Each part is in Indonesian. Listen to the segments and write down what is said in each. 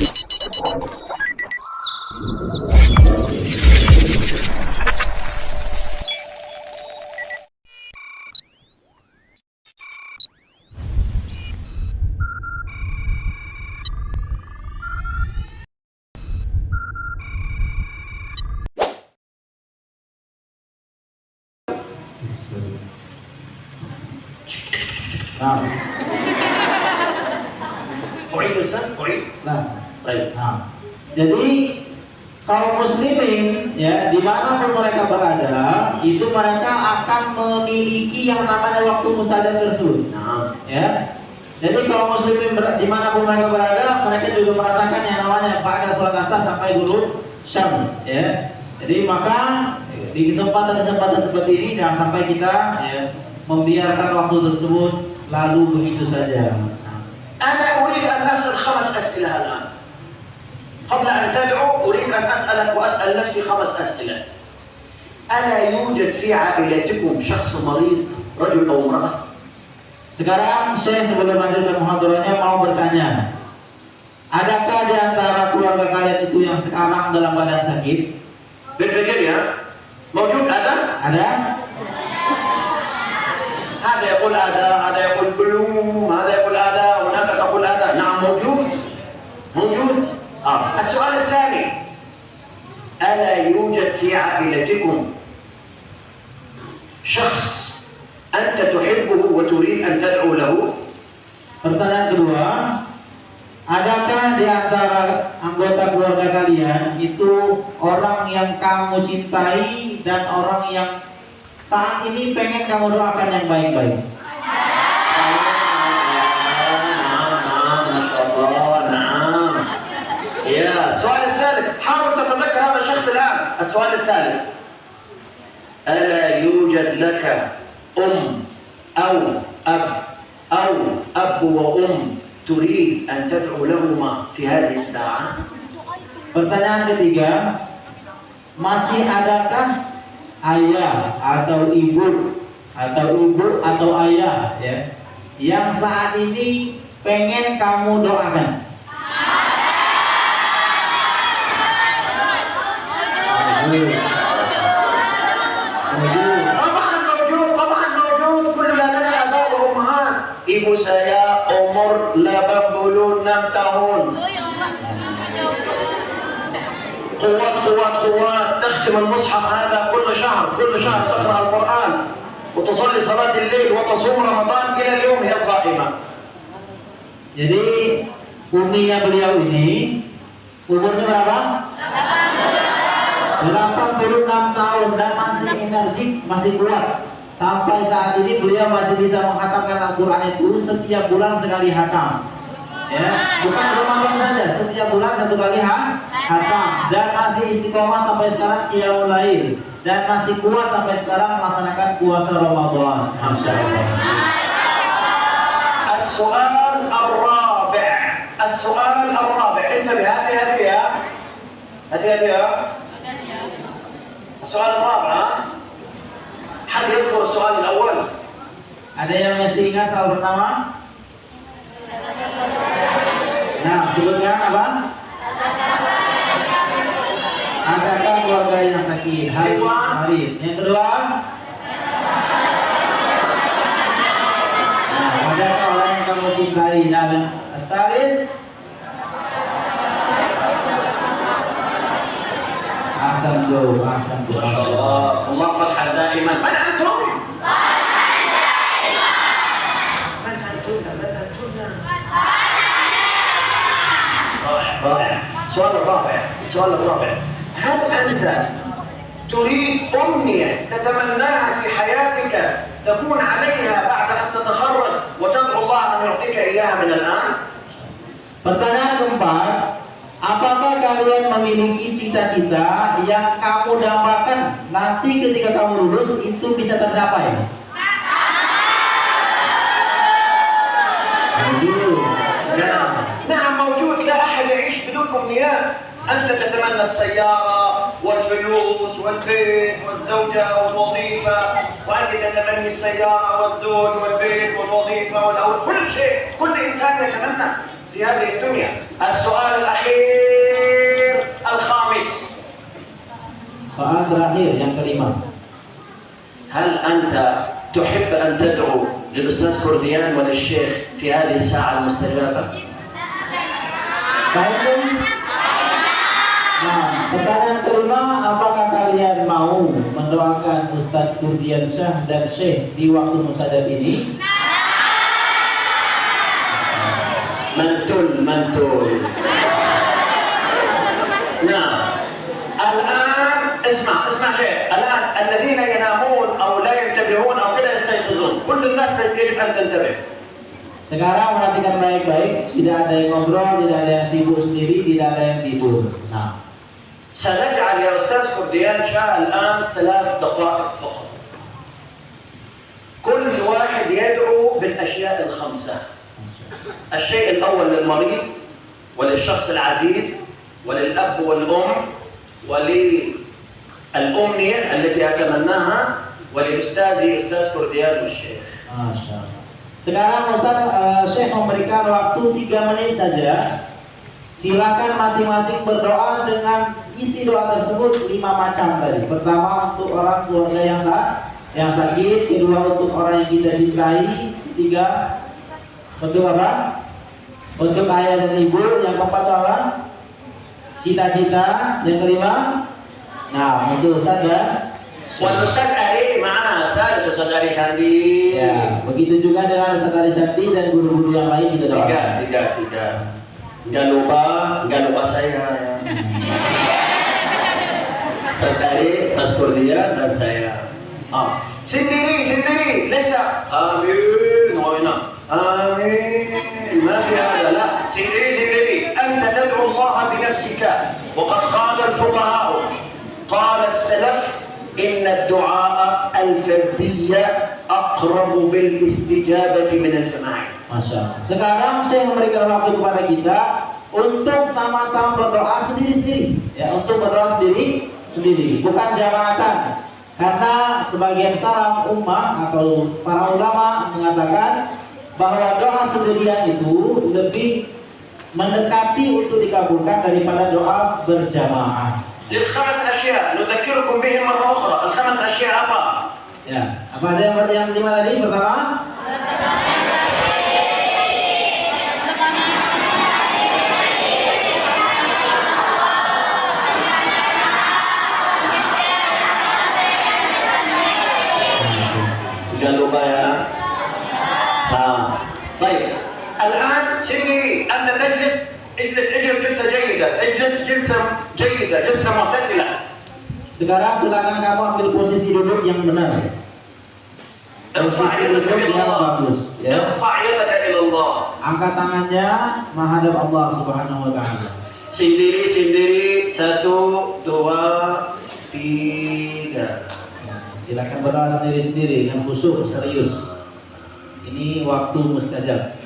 Nah, Nah, baik. nah, jadi kaum muslimin ya dimanapun mereka berada itu mereka akan memiliki yang namanya waktu mustajab tersebut. Nah, Ya, jadi kaum muslimin dimanapun mereka berada mereka juga merasakan yang namanya pada sholat asar sampai ghurub syams. Ya, jadi maka di kesempatan-kesempatan seperti ini jangan sampai kita ya, membiarkan waktu tersebut lalu begitu saja. أنا أريد أن أسأل 5 أسئلة الآن. قبل أن تدعو أريد أن أسألك وأسأل نفسي 5 أسئلة. ألا يوجد في عائلتكم شخص مريض رجل أو امرأة؟ Sekarang saya sebelum lanjutkan muhadarahnya mau bertanya, adakah di antara keluarga kalian itu yang sekarang dalam keadaan sakit? بالفكر يا موجود هذا؟ Ada? هذا يقول هذا يقول بلوم، هذا يقول هذا، وهناك تقول هذا. نعم موجود. السؤال الثاني، ألا يوجد في عائلتكم شخص أنت تحبه وتريد أن تدعو له؟ Pertanyaan kedua, adakah di antara anggota keluarga kalian itu orang yang kamu cintai dan orang yang saat ini pengen kamu doakan yang baik-baik? السؤال الثالث، حاول تتذكر هذا الشخص الآن. السؤال الثالث، ألا يوجد لك أم أو أب وأم تريد أن تدعو لهما في هذه الساعة؟ Pertanyaan ketiga, masih adakah ayah atau ibu atau ayah ya yang saat ini pengen kamu doakan? طبعا موجود. كلنا لنا آباء وأمهات. Ibu saya umur 86 tahun. قوات تختم المصحف هذا كل شهر تقرأ القرآن وتصلي صلاة الليل وتصوم رمضان إلى اليوم هي صائمة. Jadi uminya beliau ini umurnya berapa? 86 tahun dan masih energik, masih kuat. Sampai saat ini beliau masih bisa menghatamkan Al-Quran itu setiap bulan sekali hatam. Ya, bukan Ramadan saja, setiap bulan 1 kali hatam dan masih istiqomah sampai sekarang qiyamul lail dan masih kuat sampai sekarang melaksanakan puasa Ramadan. Masya Allah. السؤال الرابع انتبه. هذه يا السؤال الرابع. حد يذكر السؤال الأول؟ Ada yang masih ingat soal pertama? Nah, sebutkan apa? Adakah keluarga yang sakit? Hari. Yang kedua? Nah, adakah orang yang kamu cintai? Dan tarik. Ahsan tuh. الله فتحا دائما. من أنتم؟ رائع. السؤال الرابع، هل أنت تريد أمنية تتمناها في حياتك تكون عليها بعد أن تتخرج وتدعو الله أن يعطيك إياها من الآن؟ Pertanyaan keempat, apakah kalian memiliki cita-cita yang kamu dambakan nanti ketika kamu lulus itu bisa tercapai? نعم موجود. لا أحد يعيش بدون أمنيات. أنت تتمنى السيارة والفلوس والبيت والزوجة والوظيفة، وأنت تتمنى السيارة والزوج والبيت والوظيفة والأولاد، كل شيء. كل إنسان يتمنى. في هذه الدنيا. السؤال الأخير الخامس. Soal terakhir yang kelima. هل أنت تحب أن تدعو للأستاذ كرديان وللشيخ في هذه الساعة المستجابة؟ Baik. Nah, pertanyaan kelima, apakah kalian mau mendoakan Ustadz Kurdian Syah dan Syekh di waktu mustajab ini? منتول. نعم. الآن اسمع شيء. الآن الذين ينامون أو لا ينتبهون أو كذا يستيقظون. كل الناس يجب أن تنتبه. Sekarang perhatikan baik-baik, tidak ada yang ngobrol, tidak ada yang sibuk sendiri, tidak ada yang tidur. Nah, سنجعل يا أستاذ كرديان شاء الآن 3 دقائق فقط. كل واحد يدعو بالأشياء ال5. الشيء الأول للمريض وللشخص العزيز وللأب والأم وللأمنية التي أتمناها ولأستاذي أستاذ كرديان والشيخ. Masya Allah. Sekarang Ustaz Syekh memberikan waktu 3 menit saja. Silakan masing-masing berdoa dengan isi doa tersebut 5 macam tadi. Pertama untuk orang keluarga yang sakit, kedua untuk orang yang kita cintai, ketiga untuk apa? Untuk ayah dan ibu, yang keempat apa? Cita-cita, yang kelima. Nah, untuk Ustaz dan والأستاذ أري معنا ثالث أستاذ أري Sandi. ya, begitu juga dengan Ustaz Ali Sakti dan guru-guru yang lain kita doakan. Tiga. Jangan lupa saya. Ustaz Ari, Ustaz Kurdian dan saya. Sendiri. Lesa. Amin. Amin. ما في هذا لا. سندري. أنت تدعو الله بنفسك. وقد قال الفقهاء قال السلف إن الدعاء الفردية أقرب بالاستجابة من الجماعة. Masya Allah. Sekarang saya memberikan waktu kepada kita untuk sama-sama berdoa sendiri-sendiri. Ya, untuk berdoa sendiri, bukan jamaatan. Karena sebagian salaf ummah atau para ulama mengatakan bahwa doa sendirian itu lebih mendekati untuk dikabulkan daripada doa berjamaah. للخمس أشياء نذكركم بهم مرة أخرى. ال5 أشياء apa? Ya, apa ada yang 5 tadi? Pertama, jangan lupa ya. طيب الآن سندري أنت اجلس جلسة جيدة. اجلس جلسة معتدلة. sekarang silakan kamu ambil posisi duduk yang benar. Posisi duduk yang bagus. Ya. ارفع يدك إلى الله. Angkat tangannya menghadap Allah Subhanahu wa taala. Sendiri. 1, 2, 3. Silakan berdoa sendiri-sendiri dengan khusyuk serius. Ini waktu mustajab.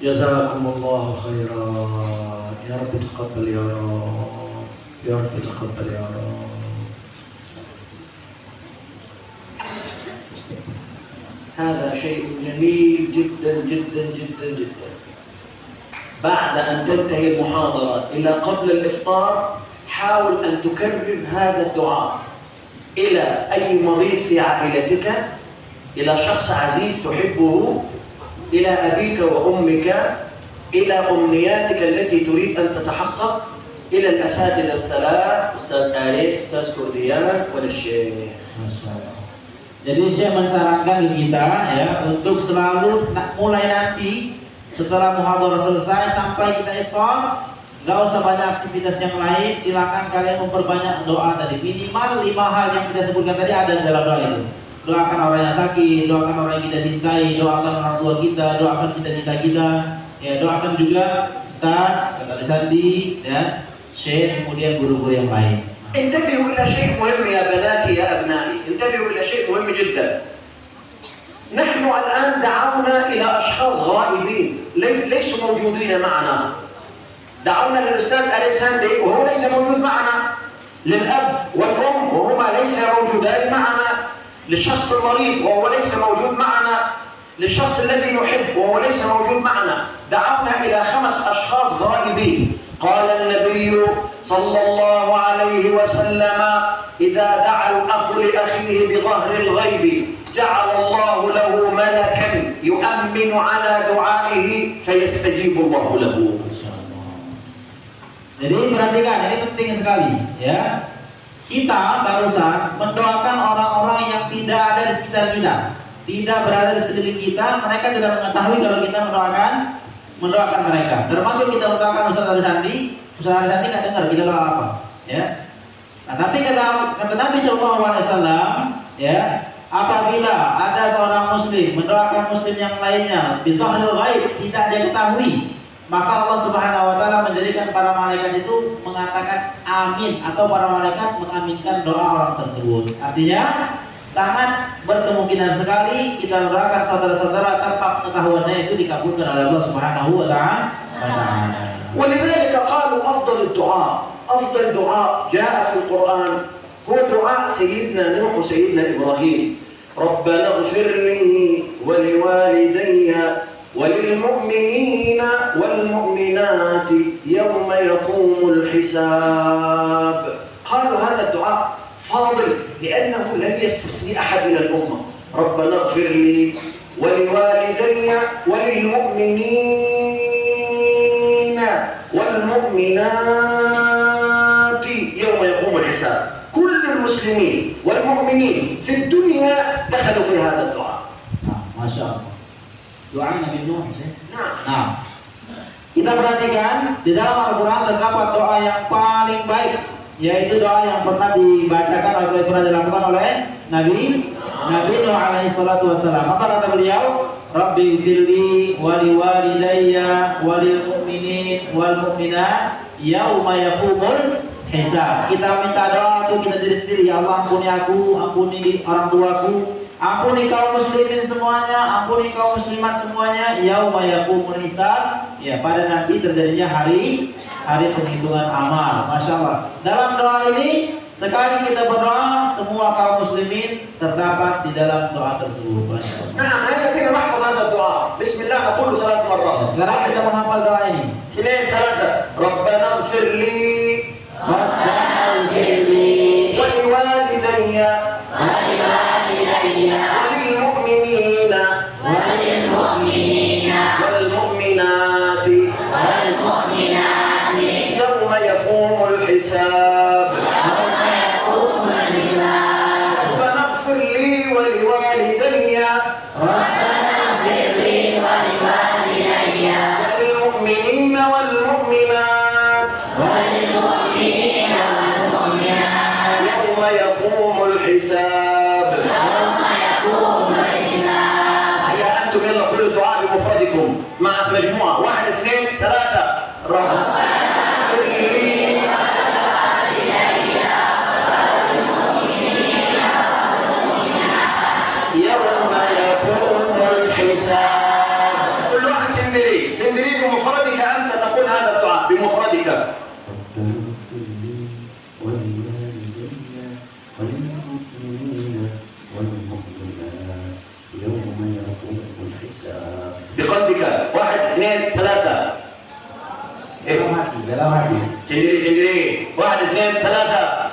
Jazakumullah khairan. Ya Rabbi taqabbal ya Rabb. Ya Rabbi taqabbal ya Rabb. هذا شيء جميل جدا. بعد أن تنتهي المحاضرة إلى قبل الإفطار حاول أن تكرر هذا الدعاء إلى أي مريض في عائلتك، إلى شخص عزيز تحبه، إلى أبيك وأمك، إلى أمنياتك التي تريد أن تتحقق، إلى الأساتذة الثلاث، أستاذ آلي، أستاذ كرديان، والشيخ. Jadi saya mensarankan kita ya untuk selalu mulai nanti setelah muhadharah selesai sampai kita iftar, nggak usah banyak aktivitas yang lain, silakan kalian memperbanyak doa tadi. Minimal 5 hal yang kita sebutkan tadi ada di dalam doa itu. Doakan orang yang sakit, doakan orang yang kita cintai, doakan orang tua kita, doakan cita-cita kita, ya doakan juga Ustaz, kata Sandi, ya Syekh, kemudian guru-guru yang lain. انتبهوا إلى شيء مهم يا بناتي يا أبنائي، انتبهوا إلى شيء مهم جدا. نحن الآن دعونا إلى أشخاص غائبين ليسوا موجودين معنا. دعونا للأستاذ آلي ساندي وهو ليس موجود معنا، للأب والأم وهما ليس موجودان معنا، للشخص المريض وهو ليس موجود معنا، للشخص الذي نحب وهو ليس موجود معنا. دعونا إلى 5 أشخاص غائبين. قال النبي صلى الله عليه وسلم: إذا دعا الأخ لأخيه بظهر الغيب جعل الله له ملكا يؤمن على دعائه فيستجيب الله له. Jadi perhatikan, ini penting sekali ya. Kita barusan mendoakan orang-orang yang tidak ada di sekitar kita, tidak berada di sekeliling kita, mereka tidak mengetahui kalau kita mendoakan mereka. Termasuk kita mendoakan Ustaz Ali Sandi nggak dengar kita doa apa, ya. Nah, tapi kata Nabi SAW, ya, apabila ada seorang muslim mendoakan muslim yang lainnya bizahiril ghaib, tidak dia ketahui, maka Allah Subhanahu wa taala menjadikan para malaikat itu mengatakan amin, atau para malaikat mengaminkan doa orang tersebut. Artinya sangat berkemungkinan sekali kita mendoakan saudara-saudara tanpa pengetahuannya itu dikabulkan oleh Allah Subhanahu wa taala. ولذلك قالوا أفضل دعاء جاء في القرآن هو دعاء سيدنا نوح وسيدنا إبراهيم: ربنا اغفر لي ولوالدي وللمؤمنين والمؤمنات يوم يقوم الحساب. قالوا هذا الدعاء فاضل لأنه لم يستثني أحد من الأمة. ربنا اغفر لي ولوالدي وللمؤمنين والمؤمنات يوم يقوم الحساب. كل المسلمين والمؤمنين في الدنيا دخلوا في هذا الدعاء. ما شاء الله. Doa Nabi Nuh. Nah, kita perhatikan di dalam Al-Quran terdapat doa yang paling baik, yaitu doa yang pernah dibacakan atau pernah dilakukan oleh Nabi Nuh alaihi salatu wassalam. Apa kata beliau? Rabbi firli wali walidayya walil mu'minin wal mu'minat yauma yaqumul hisab. Kita minta doa untuk kita diri sendiri. Ya Allah, ampuni aku, ampuni orang tuaku, ampuni kaum muslimin semuanya, ampuni kaum muslimat semuanya. Yauma yaqumul hisab, ya pada nanti terjadinya hari penghitungan amal. Masya Allah. Dalam doa ini sekali kita berdoa, semua kaum muslimin terdapat di dalam doa tersebut. Nah, ayo kita menghafal hada doa. Bismillah, naqulu 3 marrat. Sekarang kita menghafal doa ini. 2 3. Rabbana ighfir li Rabbana ighfir li wa liwalidayya walilmu'minina walmu'minati yawma yaqumul hisab. والمؤمنين والمؤمنات يوم يقوم الحساب. هيا أنتم يلا كل الدعاء بمفردكم مع مجموعة 1 2 3. ربنا يوم يقوم الحساب. كل واحد سندري بمفردك. أنت تقول هذا الدعاء بمفردك. بقلبك 1 2 3. dalam hati. Sendiri. 1 2 3.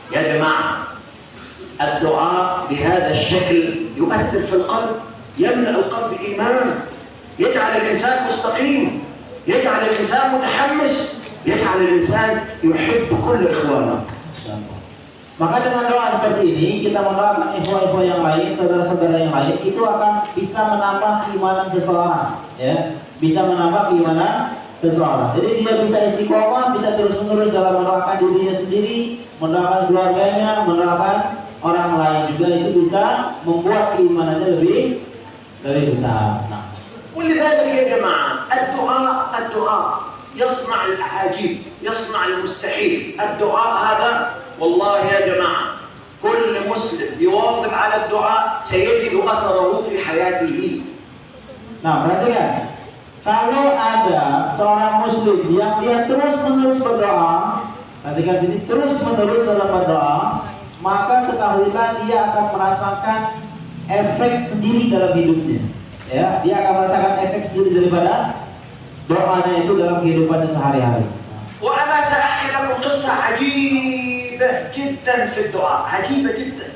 يا جماعة الدعاء بهذا الشكل يؤثر في القلب، يملأ القلب إيمان، يجعل الإنسان مستقيم، يجعل الإنسان متحمس، يجعل الإنسان يحب كل إخوانه. Maka dengan doa seperti ini kita mendoakan ikhwah-ikhwah yang lain, saudara-saudara yang lain, itu akan bisa menambah keimanan seseorang, ya, bisa menambah keimanan seseorang. Jadi dia bisa istiqomah, bisa terus-menerus dalam mendoakan dirinya sendiri, mendoakan keluarganya, mendoakan orang lain juga, itu bisa membuat keimanannya lebih besar. Nah. ولذلك يا جماعة الدعاء يصنع الأعاجيب، يصنع المستحيل. الدعاء هذا والله يا جماعة كل مسلم يواظب على الدعاء سيجد أثره في حياته. Nah, perhatikan, kalau ada seorang muslim yang dia terus-menerus berdoa, perhatikan sini, terus-menerus dalam berdoa, maka ketahuilah dia akan merasakan efek sendiri dalam hidupnya. Ya, dia akan merasakan efek sendiri daripada doanya itu dalam kehidupannya sehari-hari. وأنا سأحكي لكم قصة عجيبة جدا في الدعاء، عجيبة جدا.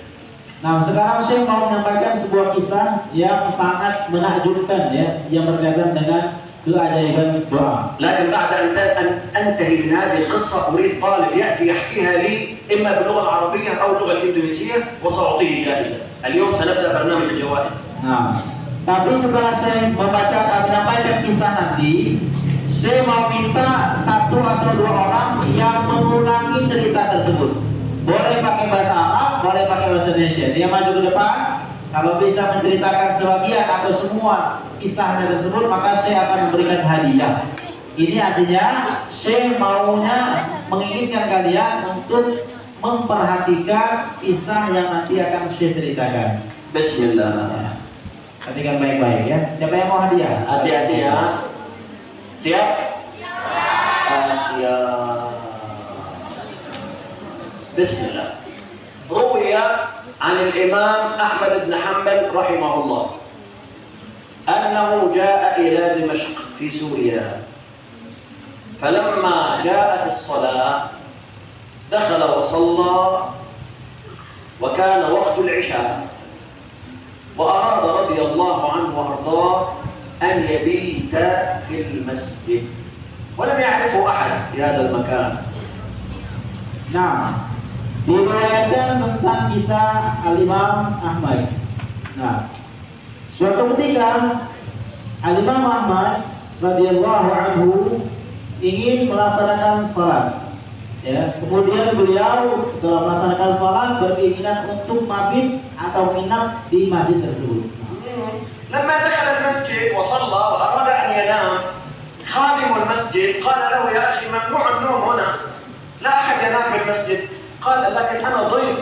Nah, sekarang saya mau menyampaikan sebuah kisah yang sangat menakjubkan, ya, yang berkaitan dengan keajaiban doa. لكن بعد أن أنتهي من هذه القصة أريد طالب يأتي يحكيها لي إما باللغة العربية أو اللغة الإندونيسية وسأعطيه جائزة. اليوم سنبدأ برنامج الجوائز. Nah, tapi setelah saya menyampaikan kisah nanti, saya mau minta 1 atau 2 orang yang mengulangi cerita tersebut. Boleh pakai bahasa Arab, boleh pakai bahasa Indonesia. Dia maju ke depan. Kalau bisa menceritakan sebagian atau semua kisahnya tersebut, maka saya akan memberikan hadiah. Ini artinya saya maunya menginginkan kalian untuk memperhatikan kisah yang nanti akan saya ceritakan. Bismillah. Perhatikan baik-baik, ya. Siapa yang mau hadiah? Hati-hati ya. Siap? Siap. Bismillah. روي عن الإمام أحمد بن حنبل رحمه الله أنه جاء إلى دمشق في سوريا، فلما جاءت الصلاة دخل وصلى وكان وقت العشاء، وأراد رضي الله عنه وأرضاه أن يبيت في المسجد ولم يعرفه أحد في هذا المكان. Nah, diriwayatkan tentang kisah Al-Imam Ahmad. Nah, suatu ketika Al-Imam Ahmad radhiyallahu anhu ingin melaksanakan salat. Ya, kemudian beliau setelah melaksanakan salat berkeinginan untuk mabit atau menginap di masjid tersebut. لما دخل المسجد وصلى وأراد أن ينام، خادم المسجد قال له يا أخي ممنوع النوم هنا، لا أحد ينام في المسجد. قال لكن أنا ضيف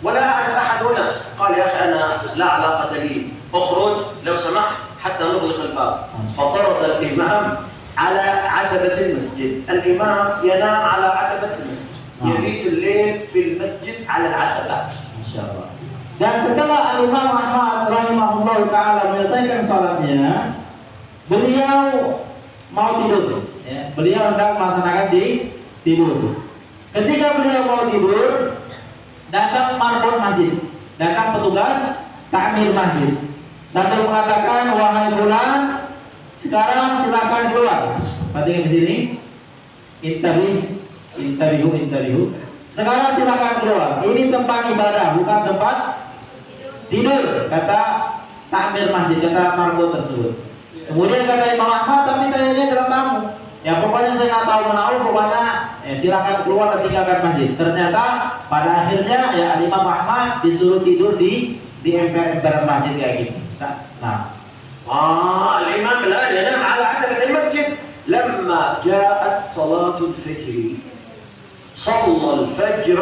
ولا أعرف أحد هنا. قال يا أخي أنا لا علاقة لي، اخرج لو سمحت حتى نغلق الباب. فطرد الإمام على عتبة المسجد. الإمام ينام على عتبة المسجد، يبيت الليل في المسجد على العتبة. Masya Allah. Dan setelah Al-Imam Ahmad rahimahullah ta'ala menyelesaikan salatnya, beliau mau tidur, ya. Beliau hendak melaksanakan tidur. Ketika beliau mau tidur, datang marbot masjid, datang petugas takmir masjid, sambil mengatakan, wahai fulan, sekarang silakan keluar. Perhatikan di sini, intabihu. Sekarang silakan keluar. Ini tempat ibadah, bukan tempat tidur, kata takmir masjid, kata marbot tersebut. Kemudian kata Imam Ahmad, tapi saya ini adalah tamu. Ya pokoknya saya nggak tahu menahu, pokoknya silakan keluar dan tinggalkan masjid. Ternyata pada akhirnya ya Imam Ahmad disuruh tidur di emper-emperan masjid kayak gitu. Nah, الإمام الآن ينام على عتبة المسجد. لما جاءت صلاة الفجر صلى الفجر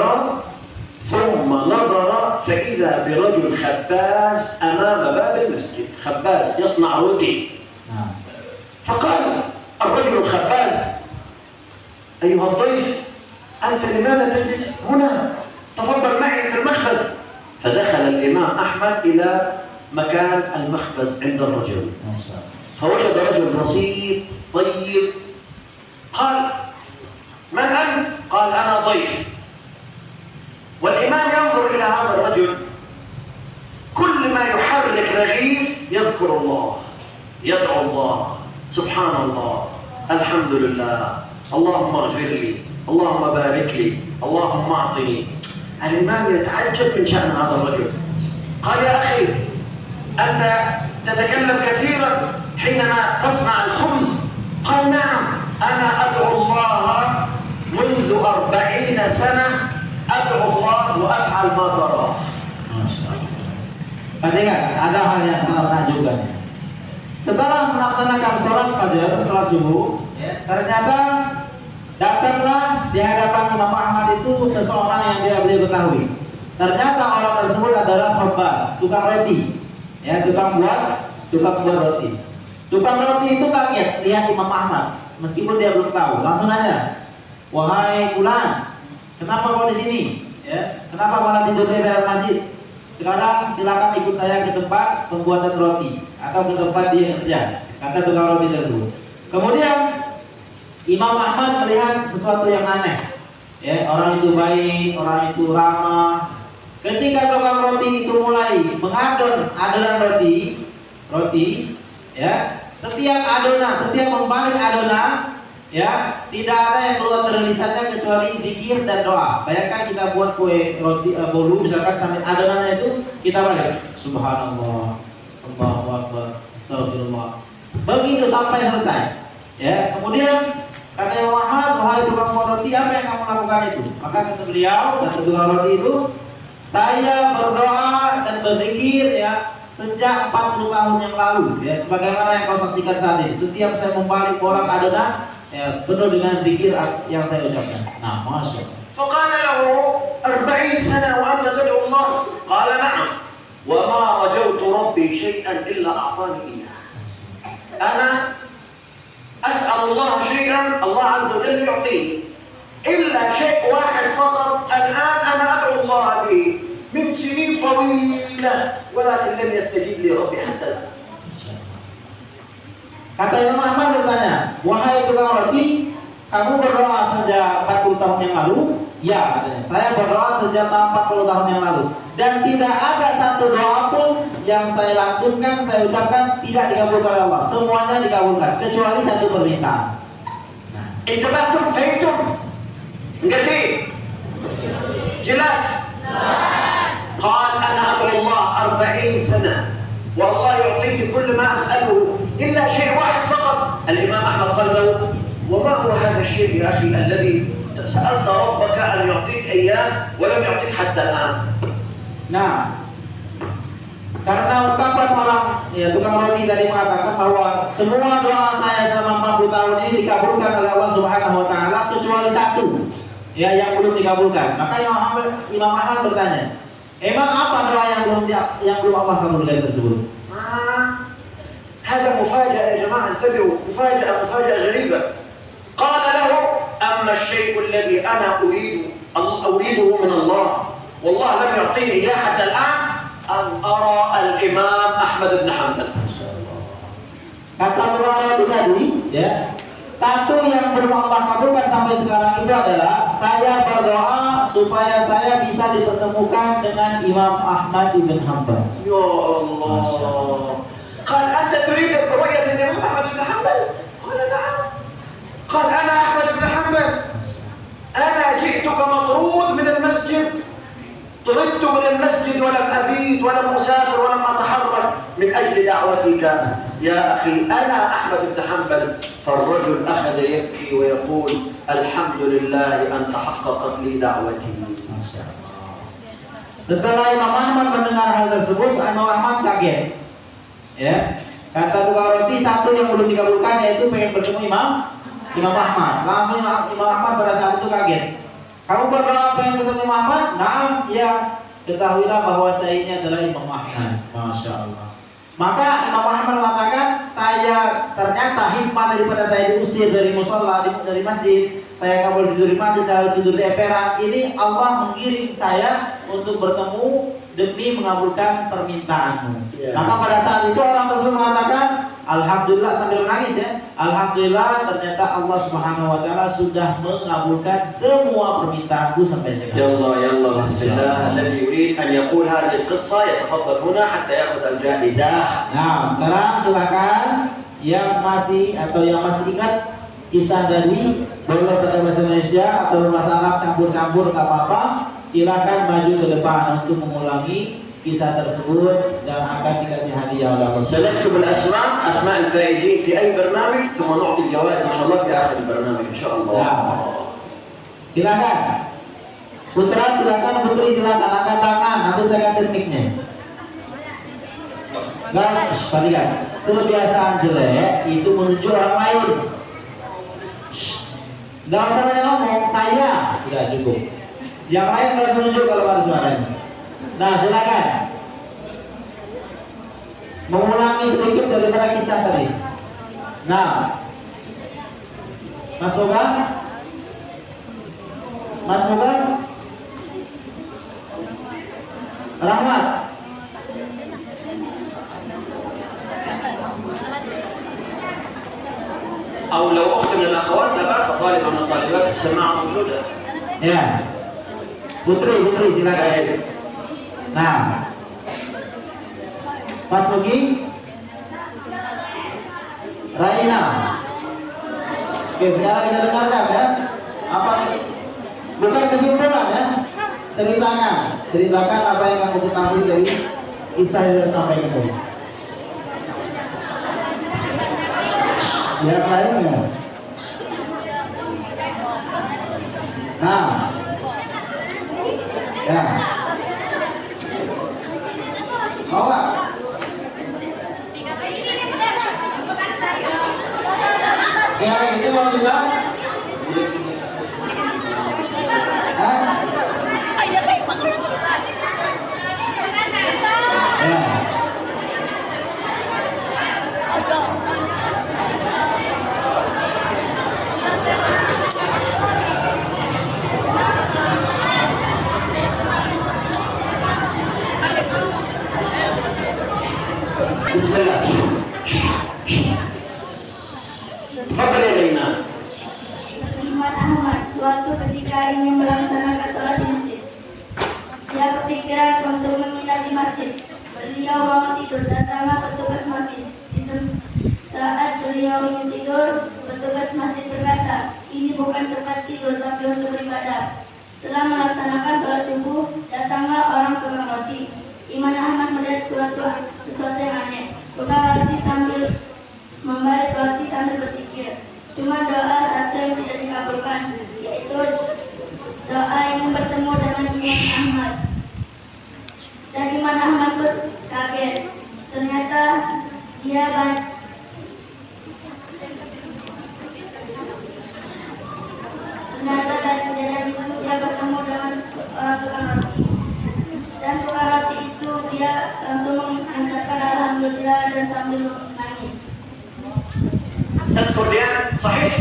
ثم نظر فإذا برجل خباز أمام باب المسجد، خباز يصنع روتي. فقال الرجل الخباز أيها الضيف أنت لماذا تجلس هنا؟ تفضل معي في المخبز. فدخل الإمام أحمد إلى مكان المخبز عند الرجل، فوجد رجل بسيط طيب. قال: من أنت؟ قال: أنا ضيف. والإمام ينظر إلى هذا الرجل، كل ما يحرك رغيف يذكر الله، يدعو الله، سبحان الله، الحمد لله، اللهم اغفر لي، اللهم بارك لي، اللهم اعطني. الإمام يتعجب من شأن هذا الرجل. قال: يا أخي، أنت تتكلم كثيرا حينما تصنع الخبز. قال: نعم، أنا أدعو الله منذ 40 سنة، أدعو الله وأفعل ما تراه. Perhatikan, ada hal yang sangat menakjubkan. Setelah melaksanakan sholat fajar, sholat subuh, ya, ternyata datanglah di hadapan Imam Ahmad itu seseorang yang tidak beliau ketahui. Ternyata orang tersebut adalah khabbaz, tukang roti, ya, tukang buat roti. Tukang roti itu kaget lihat Imam Ahmad, meskipun dia belum tahu. Langsung nanya, wahai fulan, kenapa kau di sini? Ya, kenapa malah tidur di dalam masjid? Sekarang silakan ikut saya ke tempat pembuatan roti atau ke tempat dia kerja, kata tukang roti tersebut. Kemudian Imam Ahmad melihat sesuatu yang aneh. Ya, orang itu baik, orang itu ramah. Ketika tukang roti itu mulai mengadon adonan roti, ya, setiap membalik adonan, ya, tidak ada yang keluar dari lisannya kecuali zikir dan doa. Bayangkan kita buat kue roti bolu, misalkan sampai adonannya itu kita balik, subhanallah, Allahu akbar, astagfirullah. Begitu sampai selesai. Ya, kemudian kata Imam Ahmad, wahai tukang roti, apa yang kamu lakukan itu? Maka kata beliau dan tukang roti itu, saya berdoa dan berzikir, ya, sejak 40 tahun yang lalu, ya, sebagaimana yang kau saksikan saat ini. Setiap saya membalik bolak adonan, ya, penuh dengan zikir yang saya ucapkan. Nah, masya Allah. فقال له: 40 سنة وأنت تدعو الله؟ قال: نعم، وما رجوت ربي شيئا إلا أعطاني إياه. أنا أسأل الله شيئا الله عز وجل يعطيني، إلا شيء واحد فقط الآن أنا أدعو الله به من سنين طويلة، ولكن لم يستجيب لي ربي حتى الآن. Kata Imam Ahmad bertanya, wahai tukang roti, kamu berdoa sejak 40 tahun yang lalu? Ya, katanya, saya berdoa sejak 40 tahun yang lalu. Dan tidak ada satu doa pun yang saya lantunkan, saya ucapkan tidak dikabulkan oleh Allah. Semuanya dikabulkan, kecuali satu permintaan. Nah, انتبهتم؟ فهمتم؟ نقدي جلاس قال: أنا أدعو الله 40 سنة والله يعطيني كل ما أسأله إلا شيء واحد فقط. الإمام أحمد قال له: وما هو هذا الشيء يا أخي الذي سألت ربك أن يعطيك إياه ولم يعطيك حتى الآن؟ Nah, karena ungkapan orang, ya, tukang roti tadi mengatakan bahwa semua doa saya selama 40 tahun ini dikabulkan oleh Allah Subhanahu wa taala kecuali satu, ya, yang belum dikabulkan. Maka Imam Ahmad bertanya, emang apa doa yang belum Allah kabulkan tersebut? هذا مفاجأة يا جماعة، انتبهوا، مفاجأة غريبة. قال له: أما الشيء الذي أنا أريده من الله والله لم يعطيني إياه حتى الآن، أن أرى الإمام أحمد بن حنبل. Kata orang itu tadi, ya, satu yang belum Allah kabulkan sampai sekarang itu adalah saya berdoa supaya saya bisa dipertemukan dengan Imam Ahmad bin Hanbal. Ya Allah. قال: أنت تريد رؤية الإمام أحمد بن حنبل؟ قال: نعم. قال: أنا أحمد بن حنبل، أنا جئتك مطرود من المسجد، طردت من المسجد ولم أبيت ولم أسافر ولم أتحرك من أجل دعوتك يا أخي، أنا أحمد بن حنبل. فالرجل أخذ يبكي ويقول: الحمد لله أن تحققت لي دعوتي. Setelah Imam Ahmad mendengar hal tersebut, Imam Ahmad kaget. Ya, kata tukang roti, satu yang belum dikabulkan yaitu pengen bertemu Imam Ahmad. Langsung Imam Ahmad pada saat itu kaget. Kamu berdoa pengen ketemu Imam Ahmad? Nah, ya, ketahuilah bahwa saya ini adalah Imam Ahmad. Masya Allah. Maka Imam Ahmad mengatakan, saya ternyata hikmah daripada saya diusir dari musola, dari masjid, saya nggak boleh tidur di masjid, saya tidur di emperan. Ini Allah mengirim saya untuk bertemu demi mengabulkan permintaanmu. Maka pada saat itu orang tersebut mengatakan, alhamdulillah, sambil menangis ya, alhamdulillah ternyata Allah Subhanahu wa taala sudah mengabulkan semua permintaanku sampai sekarang. يا الله يا الله بسم الله الذي يريد أن يقول هذه القصة يتفضل هنا حتى يأخذ الجائزة. Nah, sekarang silakan yang masih ingat kisah dari boleh pakai bahasa Indonesia atau bahasa Arab campur-campur nggak apa-apa. Silakan maju ke depan untuk mengulangi kisah tersebut dan akan dikasih hadiah oleh Allah. سنكتب أسماء الفائزين في أي برنامج ثم نعطي الجوائز إن شاء الله في آخر البرنامج إن شاء الله. Silakan. Putra silakan, putri silakan angkat tangan, nanti saya kasih mic-nya. Guys, perhatikan. Kebiasaan jelek itu menuju orang lain. Gak usah banyak ngomong, saya tidak cukup. Yang lain harus menunjuk kalau ada suaranya. Nah, silakan mengulangi sedikit daripada kisah tadi. Nah, Mas Moga, Rahmat. أو لو أخت من الأخوات لا بأس، طالبة من الطالبات السماعة موجودة. Ya, putri silakan. Nah, Mas Mugi, Raina. Oke, sekarang kita dengarkan ya. Apa? Bukan kesimpulan ya. Ceritakan apa yang kamu ketahui dari kisah yang disampaikan itu. Yang lainnya. Nah, ya. Mau nggak? Ya, ini mau juga. Hah? Ya. Bismillah. Fadhil ilaina. Imam Ahmad suatu ketika ingin melaksanakan sholat di masjid. Dia kepikiran untuk menginap di masjid. Beliau mau tidur, datanglah petugas masjid. Saat beliau ingin tidur, petugas masjid berkata, ini bukan tempat tidur tapi untuk beribadah. Setelah melaksanakan sholat subuh, datanglah orang tukang roti. Imam Ahmad melihat sesuatu yang aneh. Tukang roti sambil membalik roti sambil bersikir. Cuma doa satu yang tidak dikabulkan, yaitu doa yang bertemu dengan Imam Ahmad. Dan Imam Ahmad pun kaget. Ternyata dia dari kejadian itu dia bertemu dengan seorang tukang roti. Dan tukang roti itu dia langsung mengucapkan alhamdulillah dan sambil menangis. تذكر ديان صحيح؟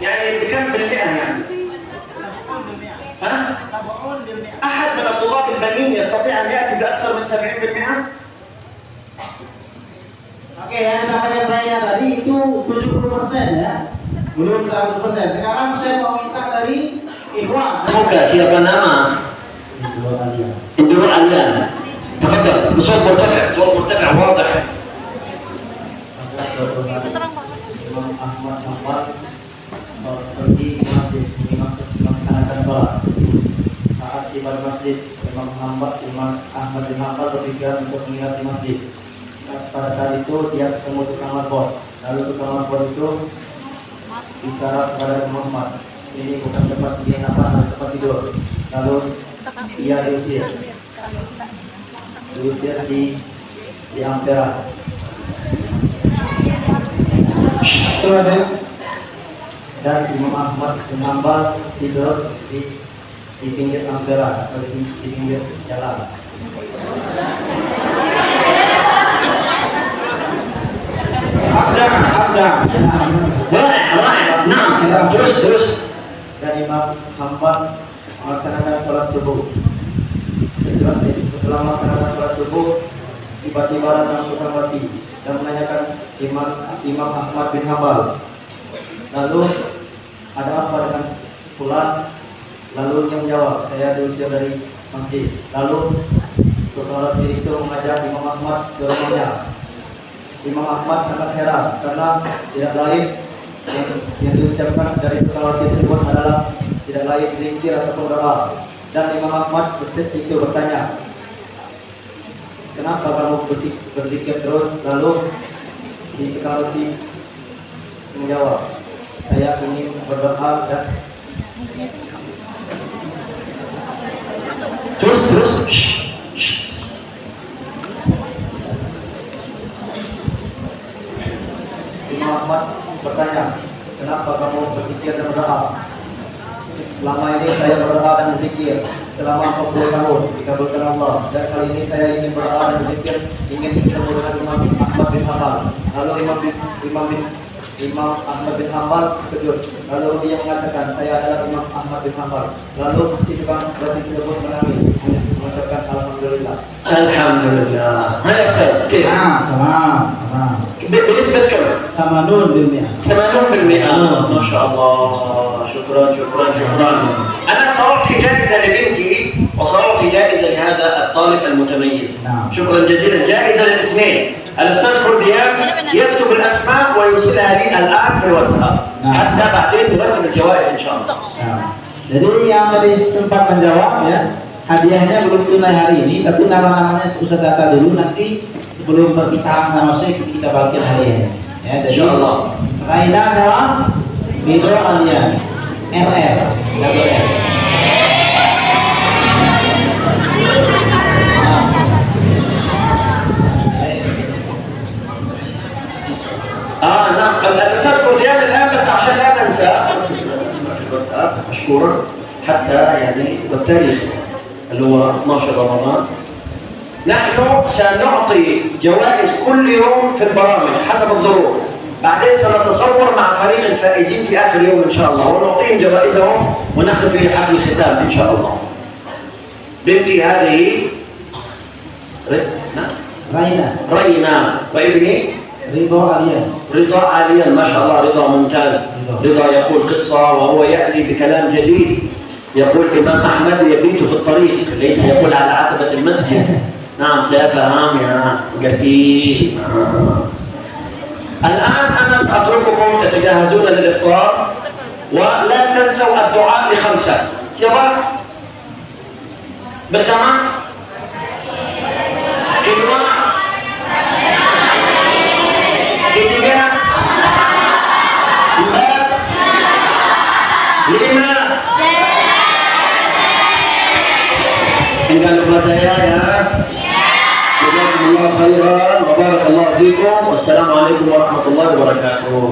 يعني بكم بالمئة يعني؟ ها؟ أحد من الطلاب البنين يستطيع أن يأتي بأكثر من 70%؟ Oke, yang disampaikan Raina tadi itu 70% ya, belum 100%. Sekarang saya mau minta dari Ikhwan. Muka siapa nama? Indro Alian. تفضل بصوت مرتفع واضح. Imam Ahmad sholat pergi ke masjid melaksanakan sholat. Saat tiba di masjid, Imam Ahmad bin Hanbal berpikiran untuk menginap di masjid. Pada saat itu dia ketemu tukang marbot. Lalu tukang marbot itu bicara kepada Imam Ahmad, ini bukan tempat penginapan, tempat tidur. Lalu ia diusir di Ampera. Terus ya. Dan Imam Ahmad bin Hanbal tidur di pinggir Ampera atau di pinggir jalan. Abda. Ra'ih. Nah, terus. Dan Imam Hambal melaksanakan sholat subuh. Setelah melaksanakan sholat subuh, tiba-tiba datang tukang roti dan menanyakan Imam Ahmad bin Hambal, lalu ada apa dengan fulan? Lalu dia menjawab, saya diusir dari masjid. Lalu tukang roti itu mengajak Imam Ahmad ke rumahnya. Imam Ahmad sangat heran karena tidak lain yang diucapkan dari tukang roti tersebut adalah tidak lain zikir ataupun doa. Dan Imam Ahmad itu bertanya, kenapa kamu berzikir terus? Lalu si tukang roti menjawab, saya ingin berdoa dan terus. Imam Ahmad bertanya, kenapa kamu berzikir dan berdoa? Selama ini saya berdoa dan berzikir selama 40 tahun dikabulkan Allah, dan kali ini saya ingin berdoa dan berzikir ingin bertemu dengan Imam Ahmad bin Hambal. Lalu Imam Ahmad bin Hambal terkejut. Lalu dia mengatakan, saya adalah Imam Ahmad bin Hambal. Lalu si tukang roti tersebut menangis mengucapkan alhamdulillah. Alhamdulillah. Hai Ustaz, كيف؟ تمام. بنسبة كم؟ 80%. 80%. ما شاء الله. شكرا. أنا صورت جائزة لبنتي وصورت جائزة لهذا الطالب المتميز. نعم. شكرا جزيلا. جائزة للاثنين. الأستاذ كرديان يكتب الأسماء ويوصلها لي الآن في الواتساب. نعم. حتى بعدين نرتب الجوائز إن شاء الله. Nah, jadi yang tadi sempat menjawab ya, hadiahnya belum tunai hari ini, tapi nama-namanya Ustaz data dulu, nanti sebelum perpisahan nama saya kita bagikan hadiahnya. Ya, jadi Insyaallah. Raina sama Bido Alia RR double R. نعم. الأستاذ كرديان الآن بس عشان لا ننسى مشكورا حتى يعني والتاريخ اللي هو 12 رمضان. نحن سنعطي جوائز كل يوم في البرامج حسب الظروف. بعدين سنتصور مع فريق الفائزين في آخر يوم إن شاء الله ونعطيهم جوائزهم ونحن في حفل الختام إن شاء الله. بنتي هذه رينا وابني رضا عاليا ما شاء الله. رضا ممتاز. رضا يقول قصة وهو يأتي بكلام جديد. يقول إمام أحمد يبيت في الطريق ليس يقول على عتبة المسجد. نعم سيفهم يا قتيل. الآن أنا سأترككم تتجهزون للإفطار ولا تنسوا الدعاء ل5. siapa? Bertama? Kedua? Ketiga? 4? 5? Tinggal lupa saya ya. Jazakumullah khairan wa barakallahu fikum. Wassalamualaikum warahmatullahi wabarakatuh.